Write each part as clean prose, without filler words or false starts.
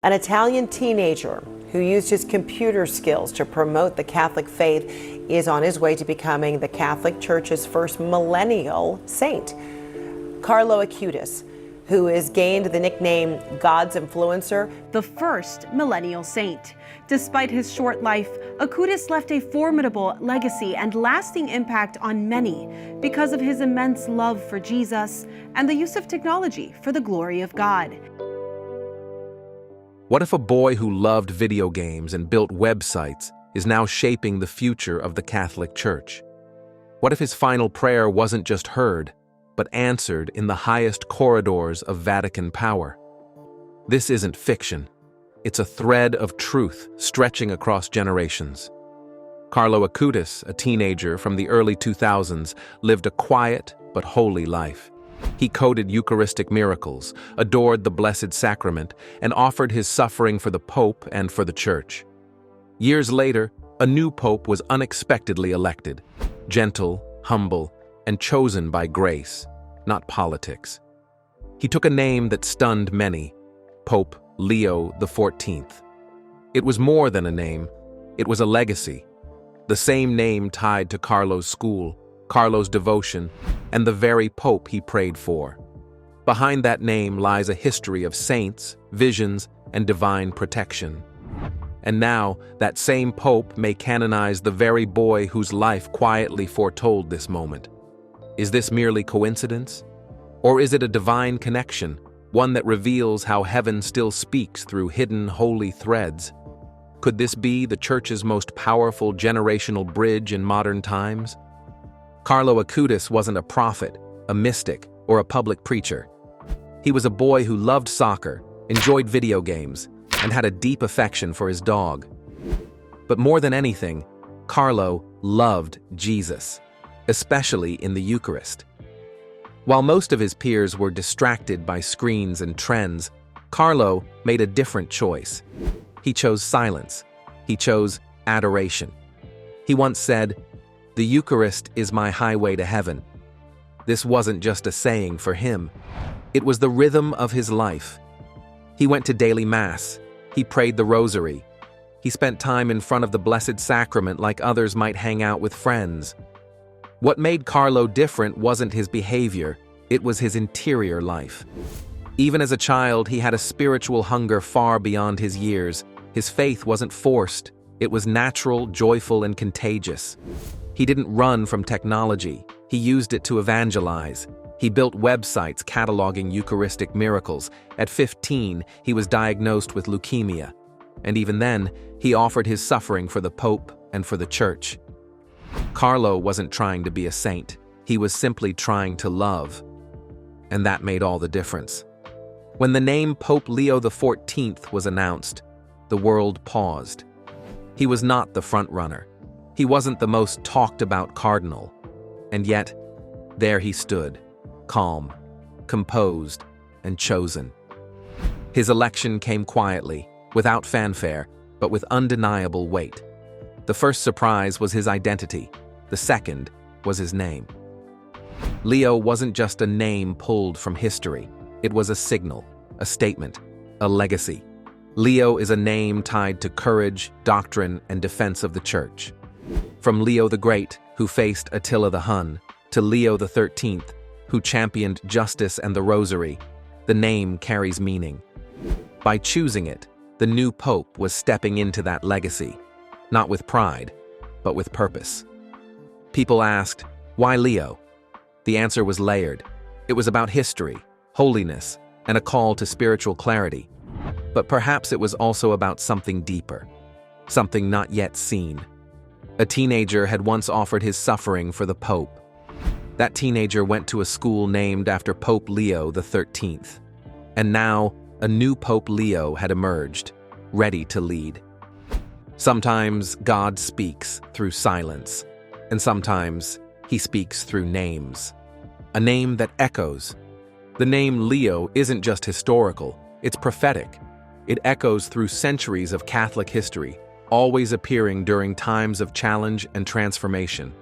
An Italian teenager who used his computer skills to promote the Catholic faith is on his way to becoming the Catholic Church's first millennial saint. Carlo Acutis, who has gained the nickname God's Influencer, the first millennial saint. Despite his short life, Acutis left a formidable legacy and lasting impact on many because of his immense love for Jesus and the use of technology for the glory of God. What if a boy who loved video games and built websites is now shaping the future of the Catholic Church? What if his final prayer wasn't just heard, but answered in the highest corridors of Vatican power? This isn't fiction. It's a thread of truth stretching across generations. Carlo Acutis, a teenager from the early 2000s, lived a quiet but holy life. He coded Eucharistic miracles, adored the Blessed Sacrament, and offered his suffering for the Pope and for the Church. Years later, a new Pope was unexpectedly elected, gentle, humble, and chosen by grace, not politics. He took a name that stunned many, Pope Leo XIV. It was more than a name, it was a legacy. The same name tied to Carlo's school, Carlo's devotion, and the very Pope he prayed for. Behind that name lies a history of saints, visions, and divine protection. And now, that same Pope may canonize the very boy whose life quietly foretold this moment. Is this merely coincidence? Or is it a divine connection, one that reveals how heaven still speaks through hidden holy threads? Could this be the Church's most powerful generational bridge in modern times? Carlo Acutis wasn't a prophet, a mystic, or a public preacher. He was a boy who loved soccer, enjoyed video games, and had a deep affection for his dog. But more than anything, Carlo loved Jesus, especially in the Eucharist. While most of his peers were distracted by screens and trends, Carlo made a different choice. He chose silence. He chose adoration. He once said, "The Eucharist is my highway to heaven." This wasn't just a saying for him. It was the rhythm of his life. He went to daily Mass. He prayed the rosary. He spent time in front of the Blessed Sacrament like others might hang out with friends. What made Carlo different wasn't his behavior, it was his interior life. Even as a child, he had a spiritual hunger far beyond his years. His faith wasn't forced, it was natural, joyful, and contagious. He didn't run from technology, he used it to evangelize. He built websites cataloging Eucharistic miracles. At 15, he was diagnosed with leukemia. And even then, he offered his suffering for the Pope and for the Church. Carlo wasn't trying to be a saint, he was simply trying to love. And that made all the difference. When the name Pope Leo XIV was announced, the world paused. He was not the front-runner. He wasn't the most talked-about cardinal. And yet, there he stood, calm, composed, and chosen. His election came quietly, without fanfare, but with undeniable weight. The first surprise was his identity. The second was his name. Leo wasn't just a name pulled from history. It was a signal, a statement, a legacy. Leo is a name tied to courage, doctrine, and defense of the Church. From Leo the Great, who faced Attila the Hun, to Leo XIII, who championed justice and the rosary, the name carries meaning. By choosing it, the new pope was stepping into that legacy, not with pride, but with purpose. People asked, why Leo? The answer was layered. It was about history, holiness, and a call to spiritual clarity. But perhaps it was also about something deeper, something not yet seen. A teenager had once offered his suffering for the Pope. That teenager went to a school named after Pope Leo XIII. And now, a new Pope Leo had emerged, ready to lead. Sometimes God speaks through silence, and sometimes he speaks through names. A name that echoes. The name Leo isn't just historical, it's prophetic. It echoes through centuries of Catholic history, always appearing during times of challenge and transformation.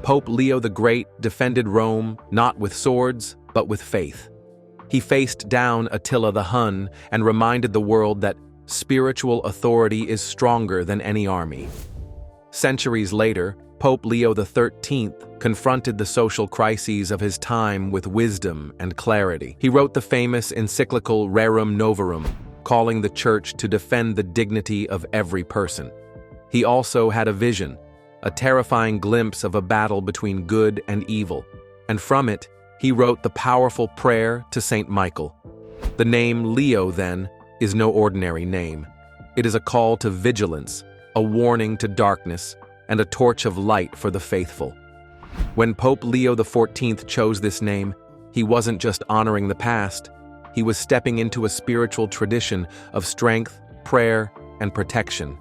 Pope Leo the Great defended Rome not with swords, but with faith. He faced down Attila the Hun and reminded the world that spiritual authority is stronger than any army. Centuries later, Pope Leo XIII confronted the social crises of his time with wisdom and clarity. He wrote the famous encyclical Rerum Novarum, calling the Church to defend the dignity of every person. He also had a vision, a terrifying glimpse of a battle between good and evil, and from it, he wrote the powerful prayer to Saint Michael. The name Leo, then, is no ordinary name. It is a call to vigilance, a warning to darkness, and a torch of light for the faithful. When Pope Leo XIV chose this name, he wasn't just honoring the past, he was stepping into a spiritual tradition of strength, prayer, and protection.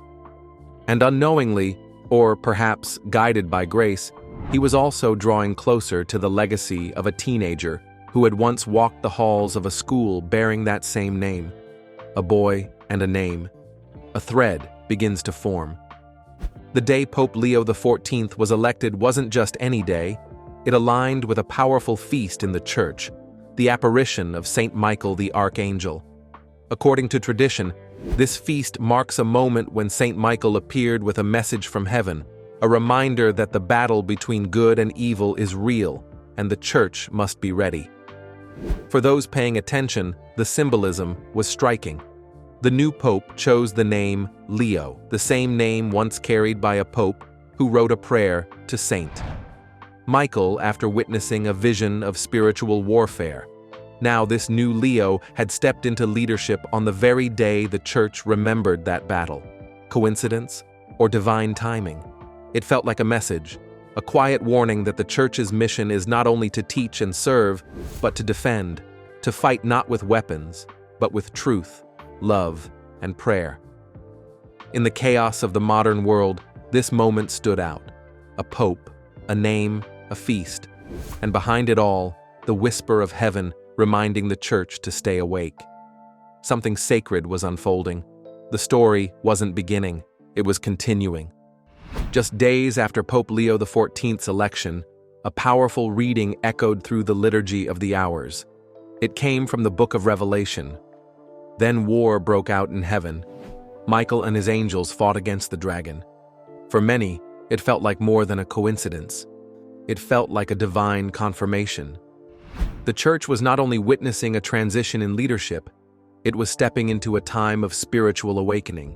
And unknowingly, or perhaps guided by grace, he was also drawing closer to the legacy of a teenager who had once walked the halls of a school bearing that same name. A boy and a name. A thread begins to form. The day Pope Leo XIV was elected wasn't just any day, it aligned with a powerful feast in the Church, the apparition of Saint Michael the Archangel. According to tradition, this feast marks a moment when Saint Michael appeared with a message from heaven, a reminder that the battle between good and evil is real, and the Church must be ready. For those paying attention, the symbolism was striking. The new pope chose the name Leo, the same name once carried by a pope who wrote a prayer to Saint Michael after witnessing a vision of spiritual warfare. Now this new Leo had stepped into leadership on the very day the Church remembered that battle. Coincidence or divine timing? It felt like a message, a quiet warning that the Church's mission is not only to teach and serve, but to defend, to fight not with weapons, but with truth, love, and prayer. In the chaos of the modern world, this moment stood out. A pope, a name, a feast, and behind it all, the whisper of heaven reminding the Church to stay awake. Something sacred was unfolding. The story wasn't beginning, it was continuing. Just days after Pope Leo XIV's election, a powerful reading echoed through the liturgy of the hours. It came from the book of Revelation. Then war broke out in heaven. Michael and his angels fought against the dragon. For many, it felt like more than a coincidence. It felt like a divine confirmation. The Church was not only witnessing a transition in leadership, it was stepping into a time of spiritual awakening.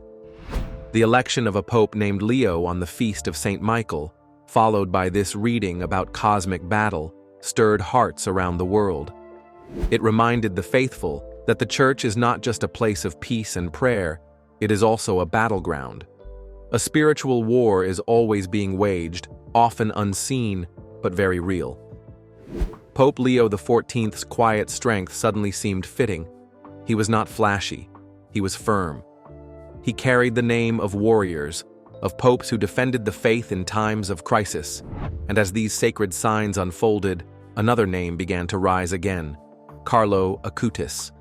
The election of a pope named Leo on the feast of Saint Michael, followed by this reading about cosmic battle, stirred hearts around the world. It reminded the faithful that the Church is not just a place of peace and prayer, it is also a battleground. A spiritual war is always being waged, often unseen, but very real. Pope Leo XIV's quiet strength suddenly seemed fitting. He was not flashy, he was firm. He carried the name of warriors, of popes who defended the faith in times of crisis. And as these sacred signs unfolded, another name began to rise again, Carlo Acutis,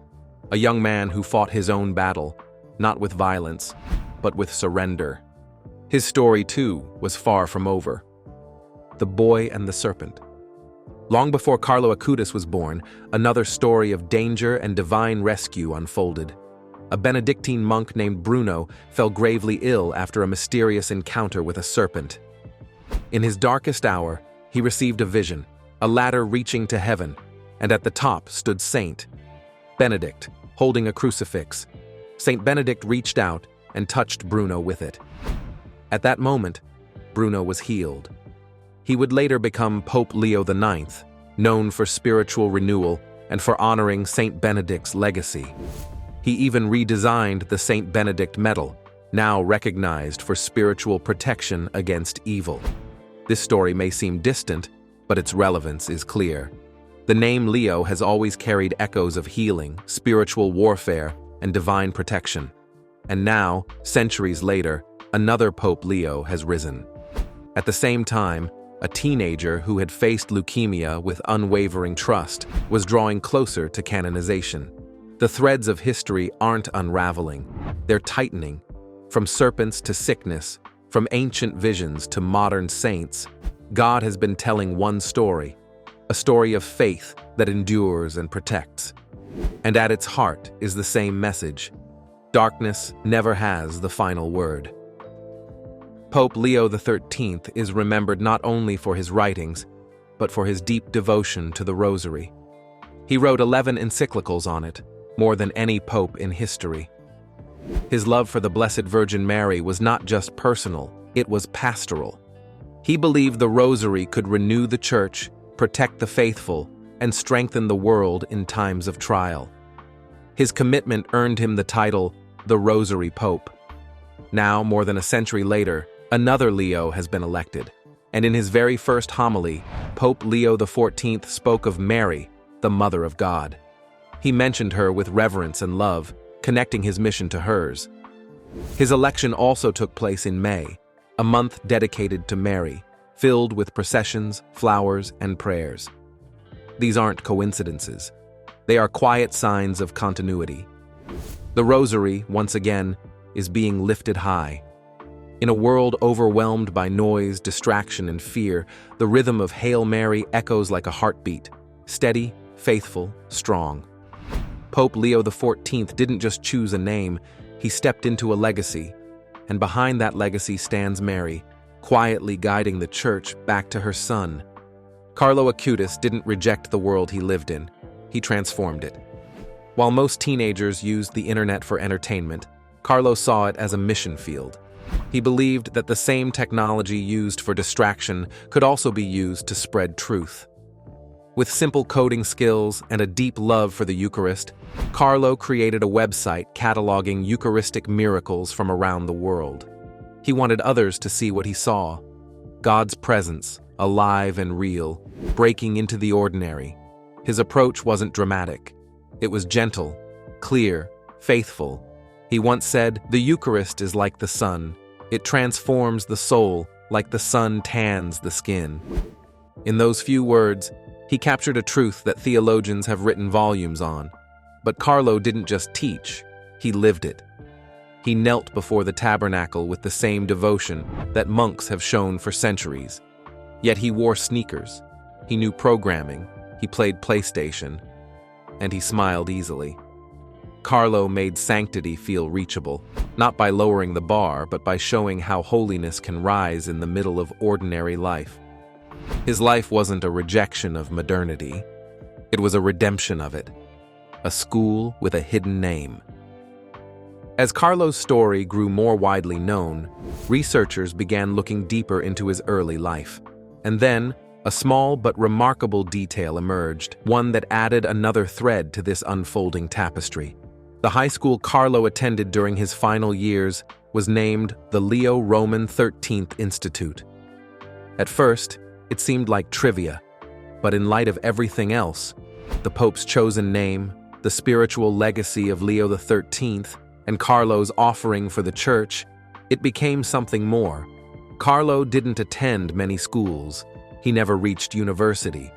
a young man who fought his own battle, not with violence, but with surrender. His story, too, was far from over. The Boy and the Serpent. Long before Carlo Acutis was born, another story of danger and divine rescue unfolded. A Benedictine monk named Bruno fell gravely ill after a mysterious encounter with a serpent. In his darkest hour, he received a vision, a ladder reaching to heaven, and at the top stood Saint Benedict, holding a crucifix. Saint Benedict reached out and touched Bruno with it. At that moment, Bruno was healed. He would later become Pope Leo IX, known for spiritual renewal and for honoring Saint Benedict's legacy. He even redesigned the Saint Benedict medal, now recognized for spiritual protection against evil. This story may seem distant, but its relevance is clear. The name Leo has always carried echoes of healing, spiritual warfare, and divine protection. And now, centuries later, another Pope Leo has risen. At the same time, a teenager who had faced leukemia with unwavering trust was drawing closer to canonization. The threads of history aren't unraveling, they're tightening. From serpents to sickness, from ancient visions to modern saints, God has been telling one story, a story of faith that endures and protects. And at its heart is the same message: darkness never has the final word. Pope Leo XIII is remembered not only for his writings, but for his deep devotion to the rosary. He wrote 11 encyclicals on it, more than any pope in history. His love for the Blessed Virgin Mary was not just personal, it was pastoral. He believed the rosary could renew the Church, protect the faithful, and strengthen the world in times of trial. His commitment earned him the title, the Rosary Pope. Now, more than a century later, another Leo has been elected, and in his very first homily, Pope Leo XIV spoke of Mary, the Mother of God. He mentioned her with reverence and love, connecting his mission to hers. His election also took place in May, a month dedicated to Mary, filled with processions, flowers, and prayers. These aren't coincidences. They are quiet signs of continuity. The Rosary, once again, is being lifted high. In a world overwhelmed by noise, distraction, and fear, the rhythm of Hail Mary echoes like a heartbeat, steady, faithful, strong. Pope Leo XIV didn't just choose a name, he stepped into a legacy, and behind that legacy stands Mary, quietly guiding the Church back to her Son. Carlo Acutis didn't reject the world he lived in, he transformed it. While most teenagers used the internet for entertainment, Carlo saw it as a mission field. He believed that the same technology used for distraction could also be used to spread truth. With simple coding skills and a deep love for the Eucharist, Carlo created a website cataloging Eucharistic miracles from around the world. He wanted others to see what he saw: God's presence, alive and real, breaking into the ordinary. His approach wasn't dramatic. It was gentle, clear, faithful. He once said, "The Eucharist is like the sun. It transforms the soul like the sun tans the skin." In those few words, he captured a truth that theologians have written volumes on. But Carlo didn't just teach, he lived it. He knelt before the tabernacle with the same devotion that monks have shown for centuries. Yet he wore sneakers, he knew programming, he played PlayStation, and he smiled easily. Carlo made sanctity feel reachable, not by lowering the bar, but by showing how holiness can rise in the middle of ordinary life. His life wasn't a rejection of modernity, it was a redemption of it, a school with a hidden name. As Carlo's story grew more widely known, researchers began looking deeper into his early life. And then, a small but remarkable detail emerged, one that added another thread to this unfolding tapestry. The high school Carlo attended during his final years was named the Leo Roman XIII Institute. At first, it seemed like trivia, but in light of everything else, the Pope's chosen name, the spiritual legacy of Leo XIII, and Carlo's offering for the Church, it became something more. Carlo didn't attend many schools. He never reached university.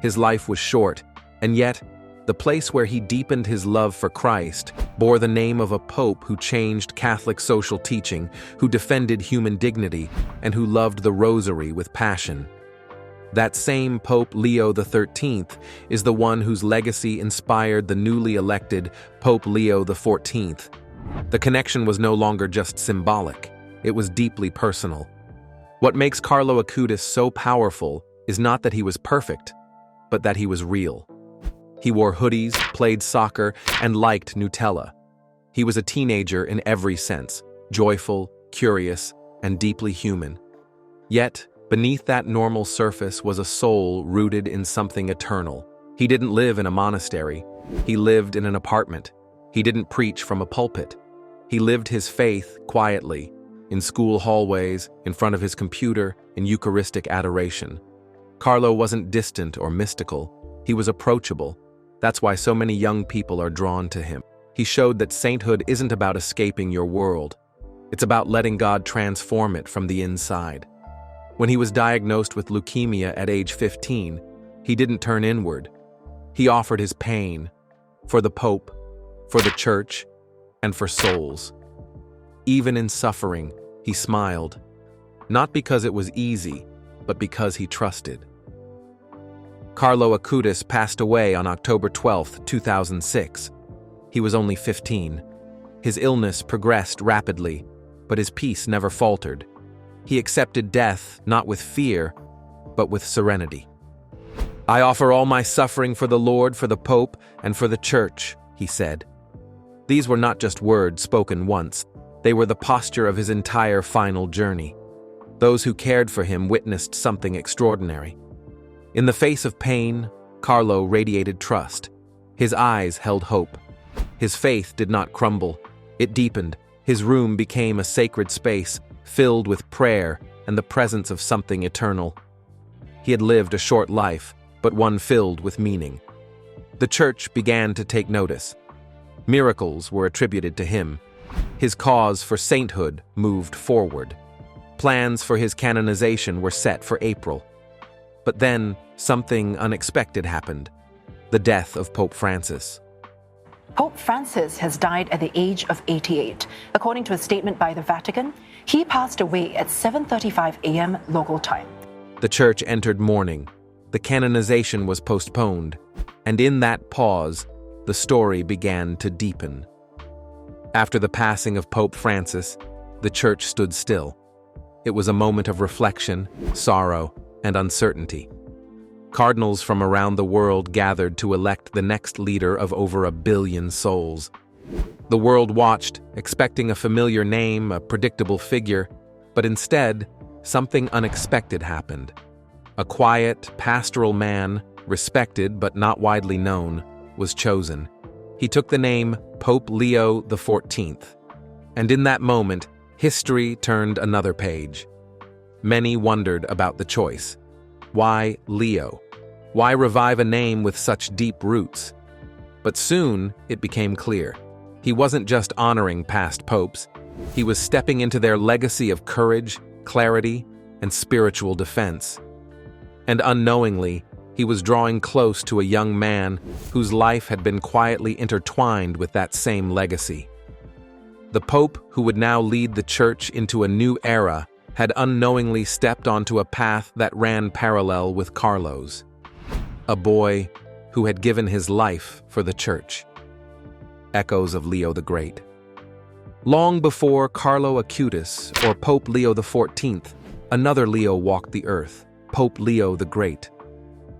His life was short, and yet, the place where he deepened his love for Christ bore the name of a pope who changed Catholic social teaching, who defended human dignity, and who loved the rosary with passion. That same Pope Leo XIII is the one whose legacy inspired the newly elected Pope Leo XIV. The connection was no longer just symbolic, it was deeply personal. What makes Carlo Acutis so powerful is not that he was perfect, but that he was real. He wore hoodies, played soccer, and liked Nutella. He was a teenager in every sense, joyful, curious, and deeply human. Yet, beneath that normal surface was a soul rooted in something eternal. He didn't live in a monastery. He lived in an apartment. He didn't preach from a pulpit. He lived his faith quietly, in school hallways, in front of his computer, in Eucharistic adoration. Carlo wasn't distant or mystical. He was approachable. That's why so many young people are drawn to him. He showed that sainthood isn't about escaping your world. It's about letting God transform it from the inside. When he was diagnosed with leukemia at age 15, he didn't turn inward. He offered his pain for the Pope, for the Church, and for souls. Even in suffering, he smiled, not because it was easy, but because he trusted. Carlo Acutis passed away on October 12, 2006. He was only 15. His illness progressed rapidly, but his peace never faltered. He accepted death not with fear, but with serenity. "I offer all my suffering for the Lord, for the Pope, and for the Church," he said. These were not just words spoken once. They were the posture of his entire final journey. Those who cared for him witnessed something extraordinary. In the face of pain, Carlo radiated trust. His eyes held hope. His faith did not crumble. It deepened. His room became a sacred space, filled with prayer and the presence of something eternal. He had lived a short life, but one filled with meaning. The Church began to take notice. Miracles were attributed to him. His cause for sainthood moved forward. Plans for his canonization were set for April. But then, something unexpected happened: the death of Pope Francis. Pope Francis has died at the age of 88. According to a statement by the Vatican, he passed away at 7:35 a.m. local time. The Church entered mourning. The canonization was postponed, and in that pause, the story began to deepen. After the passing of Pope Francis, the Church stood still. It was a moment of reflection, sorrow, and uncertainty. Cardinals from around the world gathered to elect the next leader of over 1 billion souls. The world watched, expecting a familiar name, a predictable figure, but instead, something unexpected happened. A quiet, pastoral man, respected but not widely known, was chosen. He took the name Pope Leo XIV. And in that moment, history turned another page. Many wondered about the choice. Why Leo? Why revive a name with such deep roots? But soon, it became clear. He wasn't just honoring past popes. He was stepping into their legacy of courage, clarity, and spiritual defense. And unknowingly, he was drawing close to a young man whose life had been quietly intertwined with that same legacy. The Pope, who would now lead the Church into a new era, had unknowingly stepped onto a path that ran parallel with Carlo's. A boy who had given his life for the Church. Echoes of Leo the Great. Long before Carlo Acutis or Pope Leo XIV, another Leo walked the earth, Pope Leo the Great.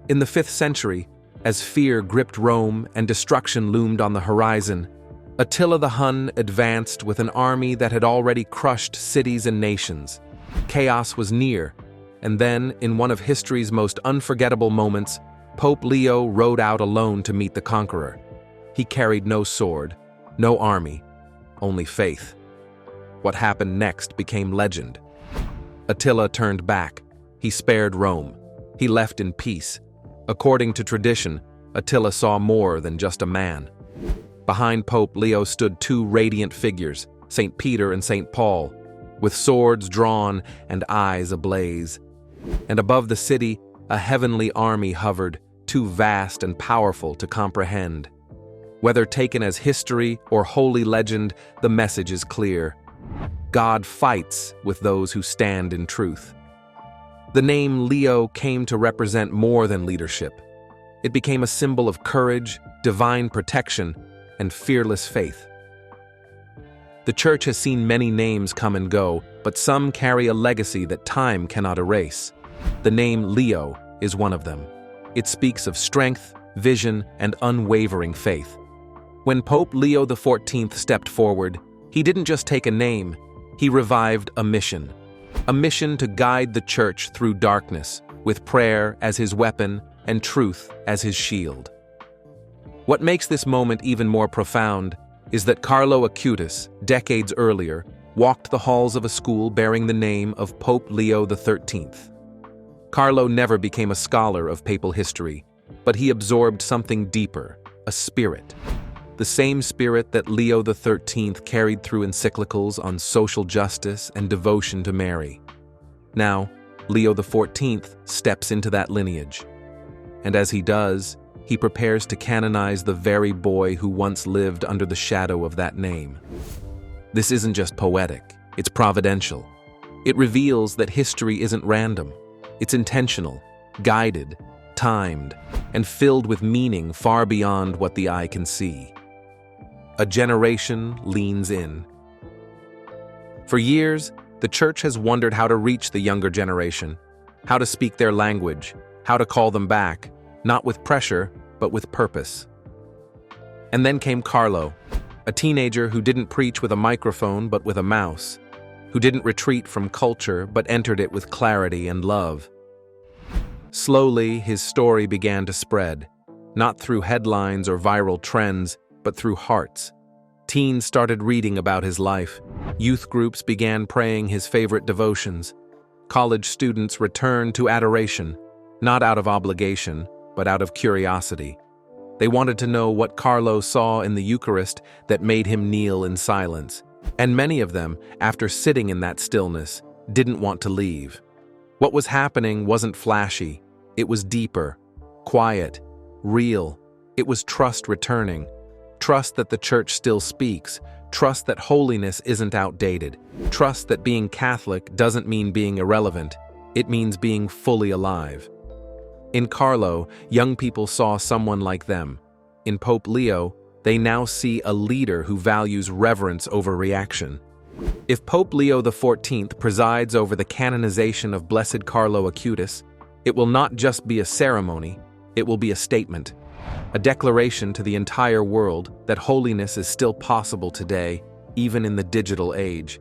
In the 5th century, as fear gripped Rome and destruction loomed on the horizon, Attila the Hun advanced with an army that had already crushed cities and nations. Chaos was near, and then, in one of history's most unforgettable moments, Pope Leo rode out alone to meet the conqueror. He carried no sword, no army, only faith. What happened next became legend. Attila turned back. He spared Rome. He left in peace. According to tradition, Attila saw more than just a man. Behind Pope Leo stood 2 radiant figures, St. Peter and St. Paul, with swords drawn and eyes ablaze. And above the city, a heavenly army hovered, too vast and powerful to comprehend. Whether taken as history or holy legend, the message is clear. God fights with those who stand in truth. The name Leo came to represent more than leadership. It became a symbol of courage, divine protection, and fearless faith. The Church has seen many names come and go, but some carry a legacy that time cannot erase. The name Leo is one of them. It speaks of strength, vision, and unwavering faith. When Pope Leo XIV stepped forward, he didn't just take a name, he revived a mission. A mission to guide the Church through darkness, with prayer as his weapon and truth as his shield. What makes this moment even more profound is that Carlo Acutis, decades earlier, walked the halls of a school bearing the name of Pope Leo XIII. Carlo never became a scholar of papal history, but he absorbed something deeper, a spirit. The same spirit that Leo XIII carried through encyclicals on social justice and devotion to Mary. Now, Leo XIV steps into that lineage. And as he does, he prepares to canonize the very boy who once lived under the shadow of that name. This isn't just poetic, it's providential. It reveals that history isn't random, it's intentional, guided, well-timed, and filled with meaning far beyond what the eye can see. A generation leans in. For years, the church has wondered how to reach the younger generation, how to speak their language, how to call them back, not with pressure, but with purpose. And then came Carlo, a teenager who didn't preach with a microphone but with a mouse, who didn't retreat from culture but entered it with clarity and love. Slowly, his story began to spread, not through headlines or viral trends, but through hearts. Teens started reading about his life. Youth groups began praying his favorite devotions. College students returned to adoration, not out of obligation, but out of curiosity. They wanted to know what Carlo saw in the Eucharist that made him kneel in silence. And many of them, after sitting in that stillness, didn't want to leave. What was happening wasn't flashy. It was deeper, quiet, real. It was trust returning. Trust that the church still speaks. Trust that holiness isn't outdated. Trust that being Catholic doesn't mean being irrelevant. It means being fully alive. In Carlo, young people saw someone like them. In Pope Leo, they now see a leader who values reverence over reaction. If Pope Leo XIV presides over the canonization of Blessed Carlo Acutis, it will not just be a ceremony, it will be a statement, a declaration to the entire world that holiness is still possible today, even in the digital age.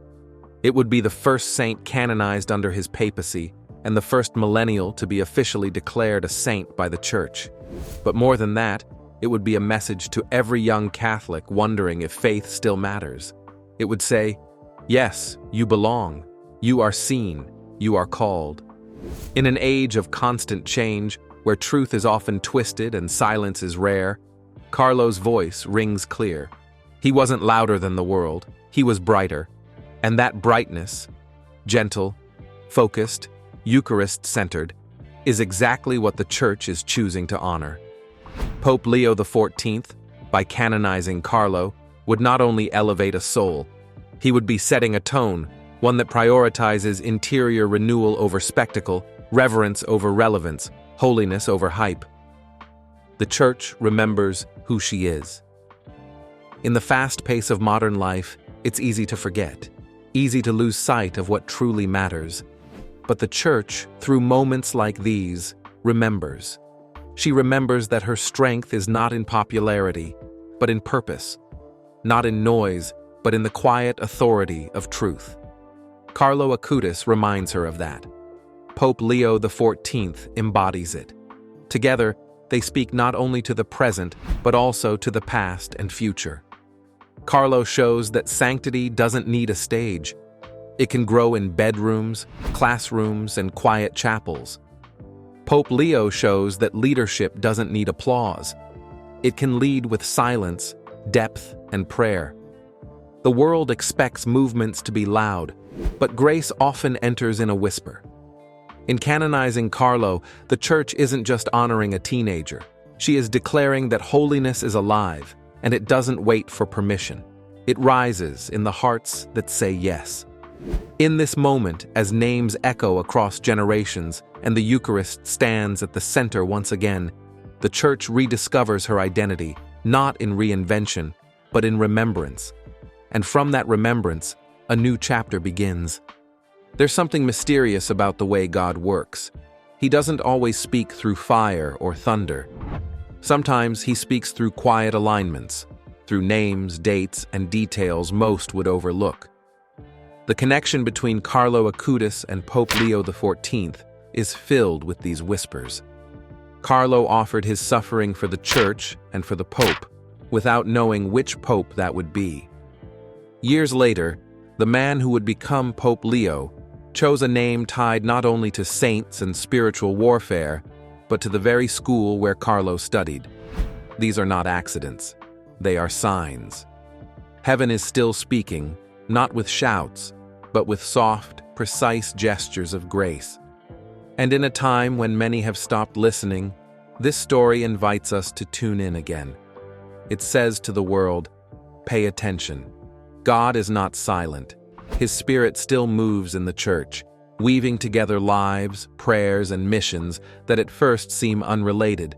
It would be the first saint canonized under his papacy, and the first millennial to be officially declared a saint by the Church. But more than that, it would be a message to every young Catholic wondering if faith still matters. It would say, yes, you belong, you are seen, you are called. In an age of constant change, where truth is often twisted and silence is rare, Carlo's voice rings clear. He wasn't louder than the world, he was brighter. And that brightness, gentle, focused, Eucharist-centered, is exactly what the Church is choosing to honor. Pope Leo XIV, by canonizing Carlo, would not only elevate a soul, he would be setting a tone, one that prioritizes interior renewal over spectacle, reverence over relevance, holiness over hype. The Church remembers who she is. In the fast pace of modern life, it's easy to forget, easy to lose sight of what truly matters. But the Church, through moments like these, remembers. She remembers that her strength is not in popularity, but in purpose, not in noise, but in the quiet authority of truth. Carlo Acutis reminds her of that. Pope Leo XIV embodies it. Together, they speak not only to the present, but also to the past and future. Carlo shows that sanctity doesn't need a stage. It can grow in bedrooms, classrooms, and quiet chapels. Pope Leo shows that leadership doesn't need applause. It can lead with silence, depth, and prayer. The world expects movements to be loud, but grace often enters in a whisper. In canonizing Carlo, the Church isn't just honoring a teenager. She is declaring that holiness is alive, and it doesn't wait for permission. It rises in the hearts that say yes. In this moment, as names echo across generations and the Eucharist stands at the center once again, the Church rediscovers her identity, not in reinvention, but in remembrance. And from that remembrance, a new chapter begins. There's something mysterious about the way God works. He doesn't always speak through fire or thunder. Sometimes he speaks through quiet alignments, through names, dates, and details most would overlook. The connection between Carlo Acutis and Pope Leo XIV is filled with these whispers. Carlo offered his suffering for the Church and for the Pope, without knowing which Pope that would be. Years later, the man who would become Pope Leo chose a name tied not only to saints and spiritual warfare, but to the very school where Carlo studied. These are not accidents. They are signs. Heaven is still speaking, not with shouts, but with soft, precise gestures of grace. And in a time when many have stopped listening, this story invites us to tune in again. It says to the world, pay attention. God is not silent. His Spirit still moves in the Church. weaving together lives, prayers, and missions that at first seem unrelated.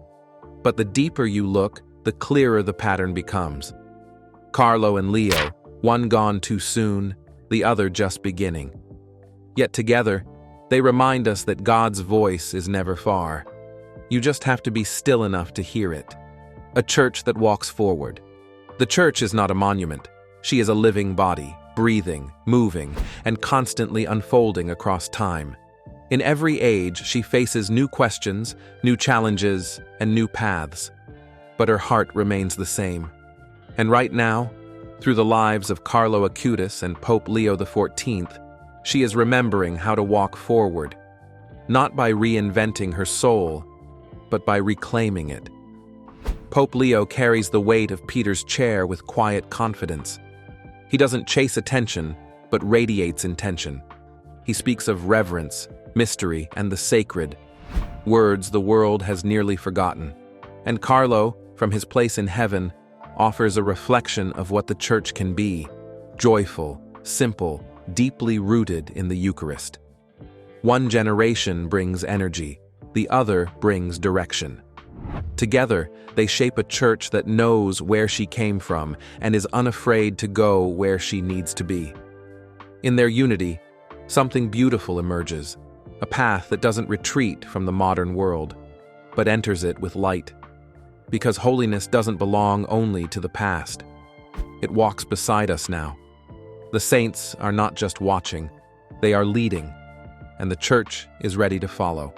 But the deeper you look, the clearer the pattern becomes. Carlo and Leo, one gone too soon, the other just beginning. Yet together, they remind us that God's voice is never far. You just have to be still enough to hear it. A church that walks forward. The church is not a monument. She is a living body, breathing, moving, and constantly unfolding across time. In every age, she faces new questions, new challenges, and new paths. But her heart remains the same. And right now, through the lives of Carlo Acutis and Pope Leo XIV, she is remembering how to walk forward, not by reinventing her soul, but by reclaiming it. Pope Leo carries the weight of Peter's chair with quiet confidence. He doesn't chase attention, but radiates intention. He speaks of reverence, mystery, and the sacred, words the world has nearly forgotten. And Carlo, from his place in heaven, offers a reflection of what the church can be: joyful, simple, deeply rooted in the Eucharist. One generation brings energy, the other brings direction. Together, they shape a church that knows where she came from and is unafraid to go where she needs to be. In their unity, something beautiful emerges, a path that doesn't retreat from the modern world, but enters it with light. Because holiness doesn't belong only to the past. It walks beside us now. The saints are not just watching, they are leading, and the church is ready to follow.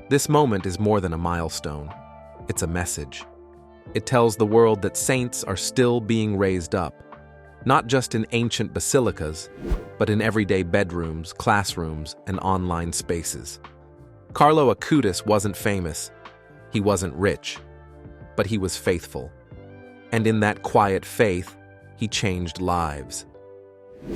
This moment is more than a milestone. It's a message. It tells the world that saints are still being raised up, not just in ancient basilicas, but in everyday bedrooms, classrooms, and online spaces. Carlo Acutis wasn't famous. He wasn't rich. But he was faithful. And in that quiet faith, he changed lives.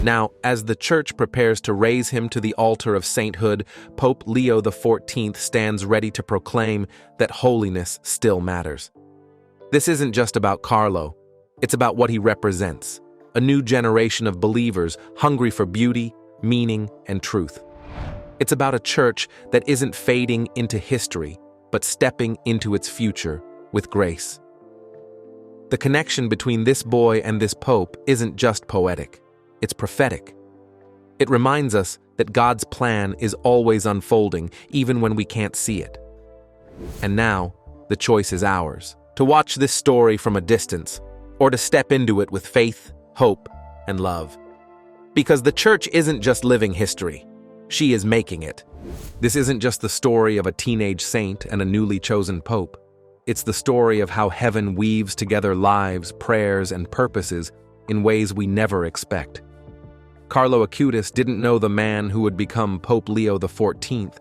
Now, as the Church prepares to raise him to the altar of sainthood, Pope Leo XIV stands ready to proclaim that holiness still matters. This isn't just about Carlo. It's about what he represents: a new generation of believers hungry for beauty, meaning, and truth. It's about a church that isn't fading into history, but stepping into its future with grace. The connection between this boy and this pope isn't just poetic, it's prophetic. It reminds us that God's plan is always unfolding, even when we can't see it. And now, the choice is ours: to watch this story from a distance, or to step into it with faith, hope, and love. Because the church isn't just living history, she is making it. This isn't just the story of a teenage saint and a newly chosen pope. It's the story of how heaven weaves together lives, prayers, and purposes in ways we never expect. Carlo Acutis didn't know the man who would become Pope Leo XIV,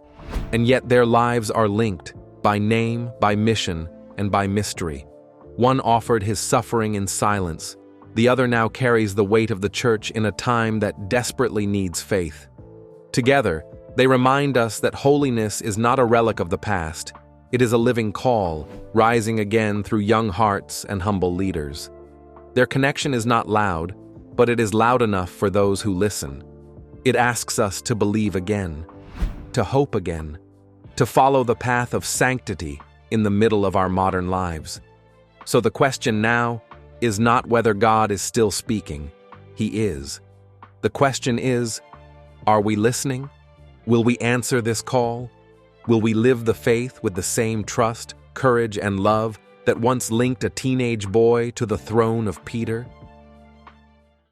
and yet their lives are linked by name, by mission, and by mystery. One offered his suffering in silence. The other now carries the weight of the church in a time that desperately needs faith. Together, they remind us that holiness is not a relic of the past. It is a living call, rising again through young hearts and humble leaders. Their connection is not loud, but it is loud enough for those who listen. It asks us to believe again, to hope again, to follow the path of sanctity in the middle of our modern lives. So the question now is not whether God is still speaking. He is. The question is, are we listening? Will we answer this call? Will we live the faith with the same trust, courage, and love that once linked a teenage boy to the throne of Peter?